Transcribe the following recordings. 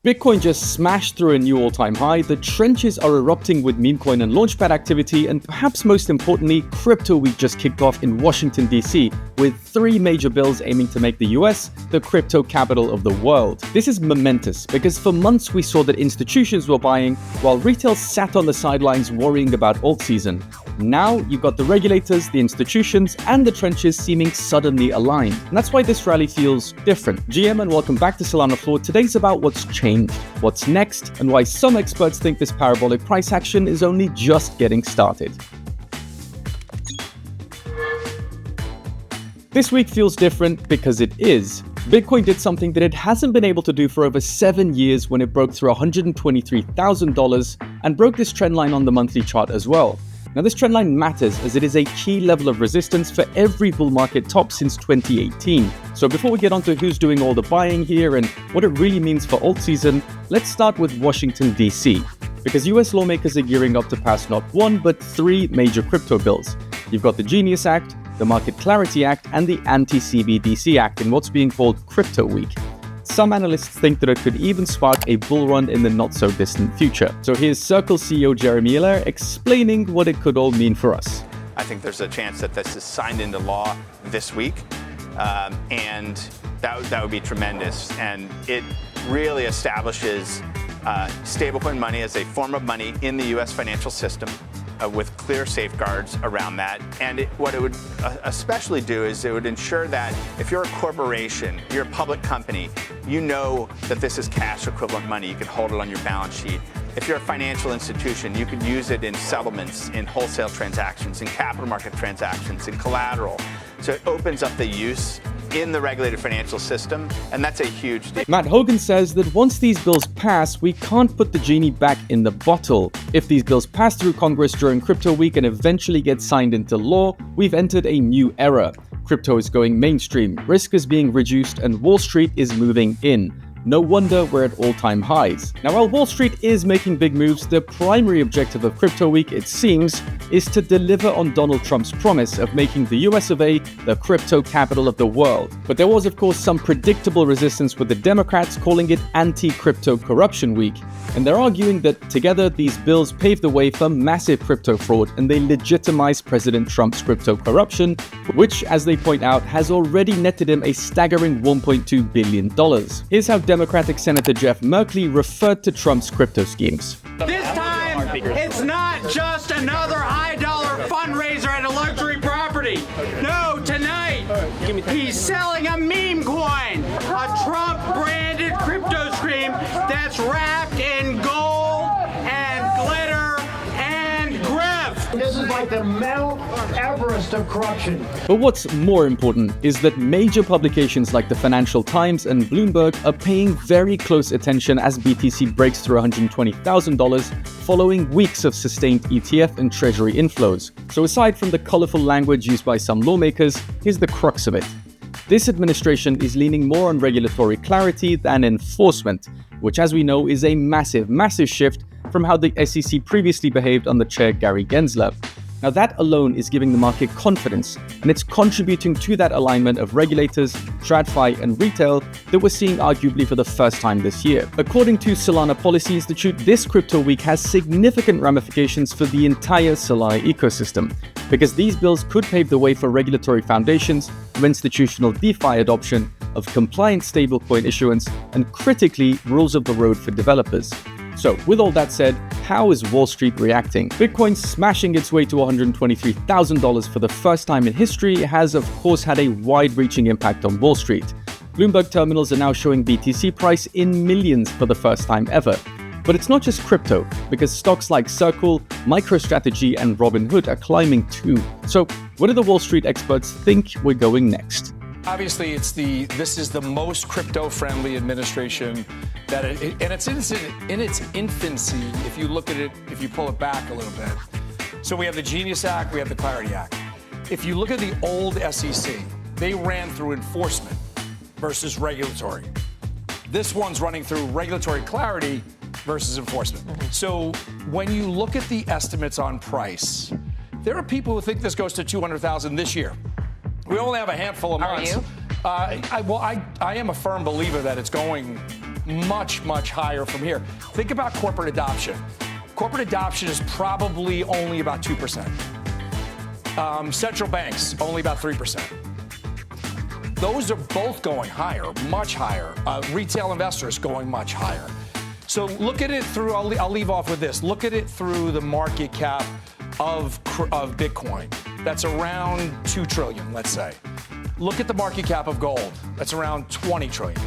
Bitcoin just smashed through a new all-time high, the trenches are erupting with memecoin and launchpad activity, and perhaps most importantly, crypto week just kicked off in Washington D.C. with 3 major bills aiming to make the US the crypto capital of the world. This is momentous because for months we saw that institutions were buying while retail sat on the sidelines worrying about alt season. Now you've got the regulators, the institutions, and the trenches seeming suddenly aligned. And that's why this rally feels different. GM and welcome back to Solana Floor. Today's about what's changed, what's next, and why some experts think this parabolic price action is only just getting started. This week feels different because it is. Bitcoin did something that it hasn't been able to do for over 7 years when it broke through $123,000 and broke this trend line on the monthly chart as well. Now this trend line matters as it is a key level of resistance for every bull market top since 2018. So before we get onto who's doing all the buying here and what it really means for alt season, let's start with Washington D.C. because US lawmakers are gearing up to pass not 1 but 3 major crypto bills. You've got the Genius Act, the Market Clarity Act, and the Anti-CBDC Act in what's being called Crypto Week. Some analysts think that it could even spark a bull run in the not-so-distant future. So here's Circle CEO JeremyIller explaining what it could all mean for us. I think there's a chance that this is signed into law this week, and that would be tremendous. And it really establishes stablecoin money as a form of money in the U.S. financial system, with clear safeguards around that. And what it would especially do is it would ensure that if you're a corporation, you're a public company, you know that this is cash equivalent money. You can hold it on your balance sheet. If you're a financial institution, you can use it in settlements, in wholesale transactions, in capital market transactions, in collateral. So it opens up the use in the regulated financial system, and that's a huge deal. Matt Hogan says that once these bills pass, we can't put the genie back in the bottle. If these bills pass through Congress during Crypto Week and eventually get signed into law, we've entered a new era. Crypto is going mainstream, risk is being reduced, and Wall Street is moving in. No wonder we're at all-time highs. Now, while Wall Street is making big moves, the primary objective of Crypto Week, it seems, is to deliver on Donald Trump's promise of making the US of A the crypto capital of the world. But there was, of course, some predictable resistance with the Democrats calling it Anti-Crypto Corruption Week. And they're arguing that together these bills pave the way for massive crypto fraud and they legitimize President Trump's crypto corruption, which, as they point out, has already netted him a staggering $1.2 billion. Here's how Democratic Senator Jeff Merkley referred to Trump's crypto schemes. This time, it's not just another high-dollar fundraiser at a luxury property. No, tonight, he's selling a meme coin, a Trump-branded crypto stream that's wrapped in gold and glitter and griff. This is like the Mount Everest of corruption. But what's more important is that major publications like the Financial Times and Bloomberg are paying very close attention as BTC breaks through $120,000 following weeks of sustained ETF and treasury inflows. So aside from the colorful language used by some lawmakers, here's the crux of it. This administration is leaning more on regulatory clarity than enforcement, which, as we know, is a massive shift from how the SEC previously behaved under Chair Gary Gensler. Now that alone is giving the market confidence, and it's contributing to that alignment of regulators, TradFi, and retail that we're seeing arguably for the first time this year. According to Solana Policy Institute, this crypto week has significant ramifications for the entire Solana ecosystem, because these bills could pave the way for regulatory foundations of institutional DeFi adoption, of compliant stablecoin issuance, and critically, rules of the road for developers. So, with all that said, how is Wall Street reacting? Bitcoin smashing its way to $123,000 for the first time in history has, of course, had a wide-reaching impact on Wall Street. Bloomberg terminals are now showing BTC price in millions for the first time ever. But it's not just crypto, because stocks like Circle, MicroStrategy, and Robinhood are climbing too. So, where do the Wall Street experts think we're going next? Obviously, this is the most crypto-friendly administration and it's in its infancy. If you look at it, if you pull it back a little bit. So we have the Genius Act, we have the Clarity Act. If you look at the old SEC, they ran through enforcement versus regulatory. This one's running through regulatory clarity versus enforcement. So when you look at the estimates on price, there are people who think this goes to 200,000 this year. We only have a handful of months. Are you? I am a firm believer that it's going much, much higher from here. Think about corporate adoption. Corporate adoption is probably only about 2%. Central banks, only about 3%. Those are both going higher, much higher. Retail investors going much higher. So look at it through, I'll leave off with this. Look at it through the market cap of Bitcoin. That's around 2 trillion, let's say. Look at the market cap of gold. That's around 20 trillion.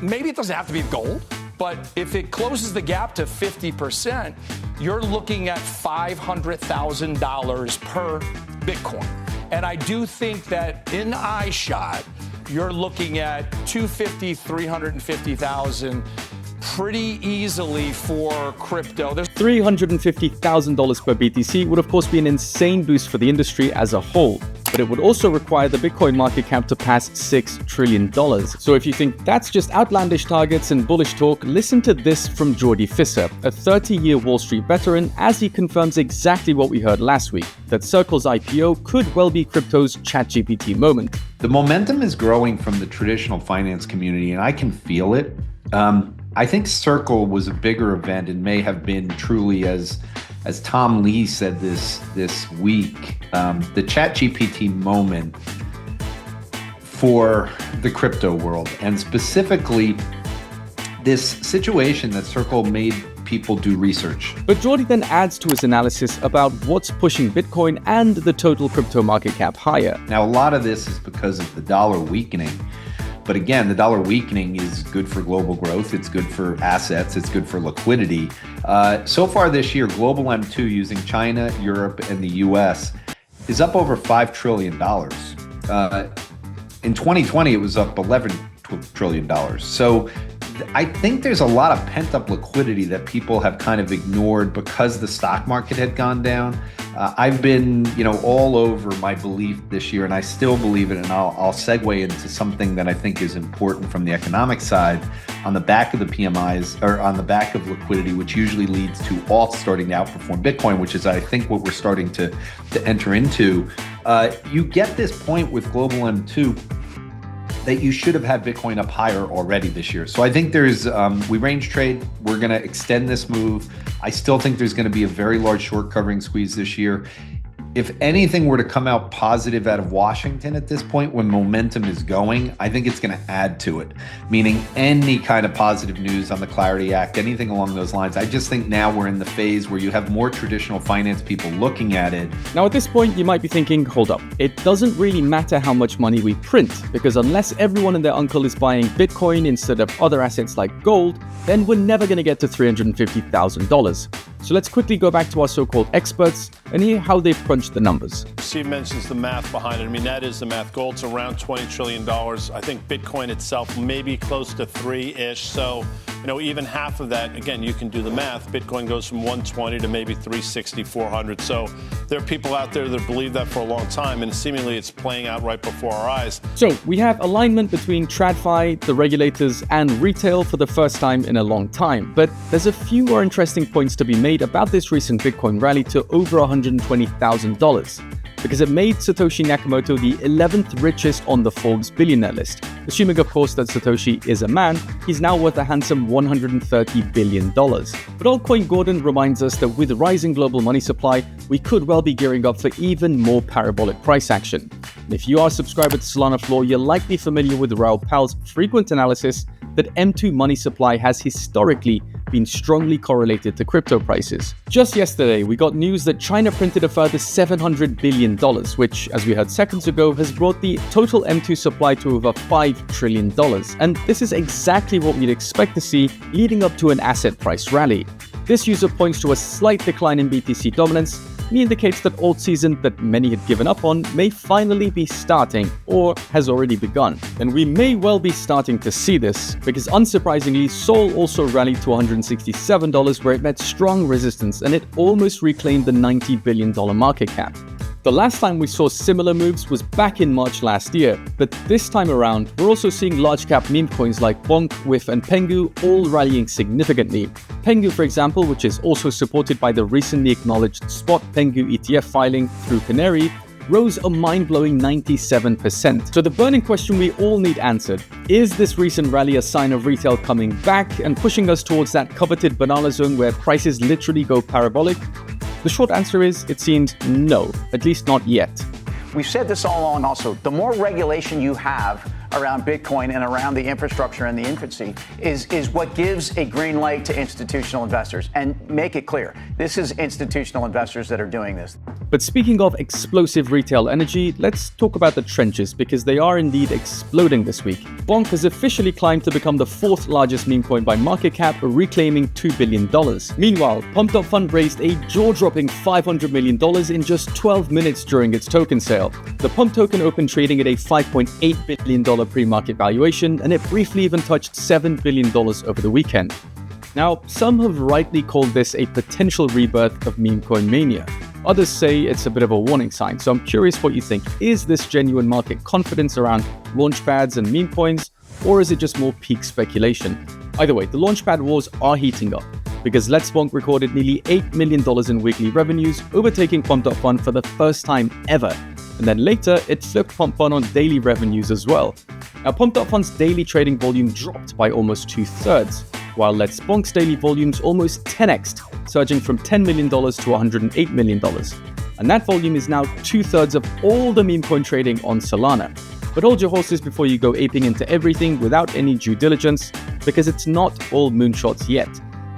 Maybe it doesn't have to be gold, but if it closes the gap to 50%, you're looking at $500,000 per Bitcoin. And I do think that in iShot, you're looking at 250, 350,000 pretty easily for crypto. There's $350,000 per BTC would of course be an insane boost for the industry as a whole, but it would also require the Bitcoin market cap to pass $6 trillion. So if you think that's just outlandish targets and bullish talk, listen to this from Jordi Fisser, a 30-year Wall Street veteran, as he confirms exactly what we heard last week, that Circle's IPO could well be crypto's Chat GPT moment. The momentum is growing from the traditional finance community, and I can feel it. I think Circle was a bigger event and may have been truly, as Tom Lee said this week, the Chat GPT moment for the crypto world, and specifically this situation that Circle made people do research. But Jordi then adds to his analysis about what's pushing Bitcoin and the total crypto market cap higher. Now, a lot of this is because of the dollar weakening. But again, the dollar weakening is good for global growth. It's good for assets. It's good for liquidity. So far this year, global M2 using China, Europe, and the US is up over $5 trillion. In 2020, it was up $11 trillion. So I think there's a lot of pent-up liquidity that people have kind of ignored because the stock market had gone down. I've been, all over my belief this year, and I still believe it, and I'll segue into something that I think is important from the economic side. On the back of the PMIs, or on the back of liquidity, which usually leads to alts starting to outperform Bitcoin, which is, I think, what we're starting to enter into. You get this point with global M2 that you should have had Bitcoin up higher already this year. So I think there's, we range trade, we're gonna extend this move. I still think there's gonna be a very large short covering squeeze this year. If anything were to come out positive out of Washington at this point, when momentum is going, I think it's going to add to it. Meaning any kind of positive news on the Clarity Act, anything along those lines. I just think now we're in the phase where you have more traditional finance people looking at it. Now at this point, you might be thinking, hold up, it doesn't really matter how much money we print, because unless everyone and their uncle is buying Bitcoin instead of other assets like gold, then we're never going to get to $350,000. So let's quickly go back to our so-called experts and hear how they've crunched the numbers. Steve mentions the math behind it. I mean, that is the math. Gold's around $20 trillion. I think Bitcoin itself may be close to 3-ish. So, even half of that, again, you can do the math. Bitcoin goes from 120 to maybe 360, 400. So there are people out there that believe that for a long time, and seemingly it's playing out right before our eyes. So we have alignment between TradFi, the regulators, and retail for the first time in a long time. But there's a few more interesting points to be made about this recent Bitcoin rally to over $120,000. Because it made Satoshi Nakamoto the 11th richest on the Forbes billionaire list. Assuming, of course, that Satoshi is a man, he's now worth a handsome $130 billion. But Altcoin Gordon reminds us that with rising global money supply, we could well be gearing up for even more parabolic price action. And if you are a subscriber to Solana Floor, you're likely familiar with Raoul Pal's frequent analysis that M2 money supply has historically been strongly correlated to crypto prices. Just yesterday, we got news that China printed a further $700 billion, which, as we heard seconds ago, has brought the total M2 supply to over $5 trillion. And this is exactly what we'd expect to see leading up to an asset price rally. This user points to a slight decline in BTC dominance. He indicates that alt season that many had given up on may finally be starting, or has already begun. And we may well be starting to see this, because unsurprisingly, SOL also rallied to $167 where it met strong resistance and it almost reclaimed the $90 billion market cap. The last time we saw similar moves was back in March last year, but this time around, we're also seeing large cap meme coins like Bonk, Whiff, and Pengu all rallying significantly. Pengu, for example, which is also supported by the recently acknowledged spot Pengu ETF filing through Canary, rose a mind-blowing 97%. So the burning question we all need answered: is this recent rally a sign of retail coming back and pushing us towards that coveted banana zone where prices literally go parabolic? The short answer is, it seems no, at least not yet. We've said this all along also, the more regulation you have around Bitcoin and around the infrastructure and the infancy is what gives a green light to institutional investors. And make it clear, this is institutional investors that are doing this. But speaking of explosive retail energy, let's talk about the trenches, because they are indeed exploding this week. Bonk has officially climbed to become the 4th largest meme coin by market cap, reclaiming $2 billion. Meanwhile, Pump.fun raised a jaw-dropping $500 million in just 12 minutes during its token sale. The Pump token opened trading at a $5.8 billion pre-market valuation, and it briefly even touched $7 billion over the weekend. Now, some have rightly called this a potential rebirth of meme coin mania. Others say it's a bit of a warning sign, so I'm curious what you think. Is this genuine market confidence around launchpads and meme coins, or is it just more peak speculation? Either way, the launchpad wars are heating up, because LetsBonk recorded nearly $8 million in weekly revenues, overtaking Pump.fun for the first time ever. And then later, it flipped Pump.fun on daily revenues as well. Now, Pump.fun's daily trading volume dropped by almost 2/3, while LetsBonk's daily volumes almost 10x'd, surging from $10 million to $108 million. And that volume is now 2/3 of all the meme coin trading on Solana. But hold your horses before you go aping into everything without any due diligence, because it's not all moonshots yet.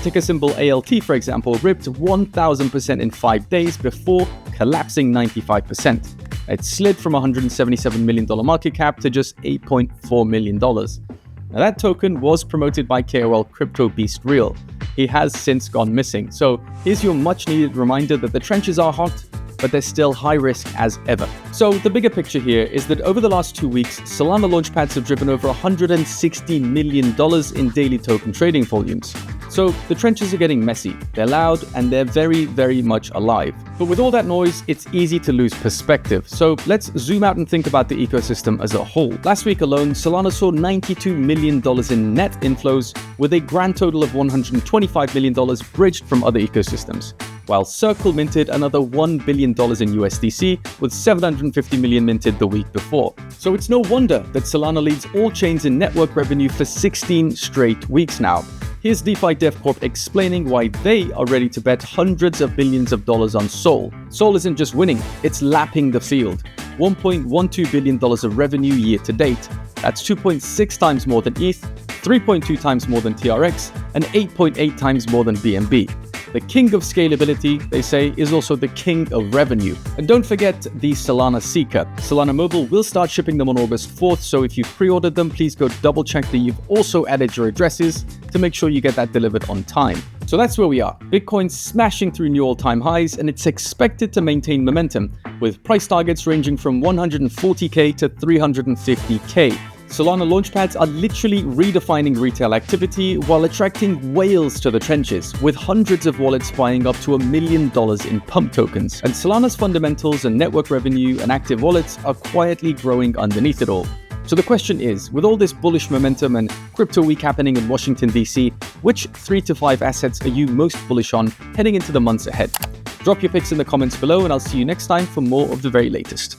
Ticker symbol ALT, for example, ripped 1,000% in 5 days before collapsing 95%. It slid from $177 million market cap to just $8.4 million. Now, that token was promoted by KOL Crypto Beast Real. He has since gone missing. So here's your much needed reminder that the trenches are hot, but they're still high risk as ever. So the bigger picture here is that over the last 2 weeks, Solana launchpads have driven over $160 million in daily token trading volumes. So the trenches are getting messy, they're loud, and they're very, very much alive. But with all that noise, it's easy to lose perspective. So let's zoom out and think about the ecosystem as a whole. Last week alone, Solana saw $92 million in net inflows, with a grand total of $125 million bridged from other ecosystems, while Circle minted another $1 billion in USDC, with $750 million minted the week before. So it's no wonder that Solana leads all chains in network revenue for 16 straight weeks now. Here's DeFi Dev Corp explaining why they are ready to bet hundreds of billions of dollars on SOL. SOL isn't just winning, it's lapping the field. $1.12 billion of revenue year to date. That's 2.6 times more than ETH, 3.2 times more than TRX, and 8.8 times more than BNB. The king of scalability, they say, is also the king of revenue. And don't forget the Solana Seeker. Solana Mobile will start shipping them on August 4th, so if you've pre-ordered them, please go double check that you've also added your addresses to make sure you get that delivered on time. So that's where we are. Bitcoin smashing through new all-time highs, and it's expected to maintain momentum, with price targets ranging from 140k to 350k. Solana launchpads are literally redefining retail activity while attracting whales to the trenches, with hundreds of wallets buying up to $1 million in Pump tokens. And Solana's fundamentals and network revenue and active wallets are quietly growing underneath it all. So the question is, with all this bullish momentum and crypto week happening in Washington D.C, which 3 to 5 assets are you most bullish on heading into the months ahead? Drop your picks in the comments below, and I'll see you next time for more of the very latest.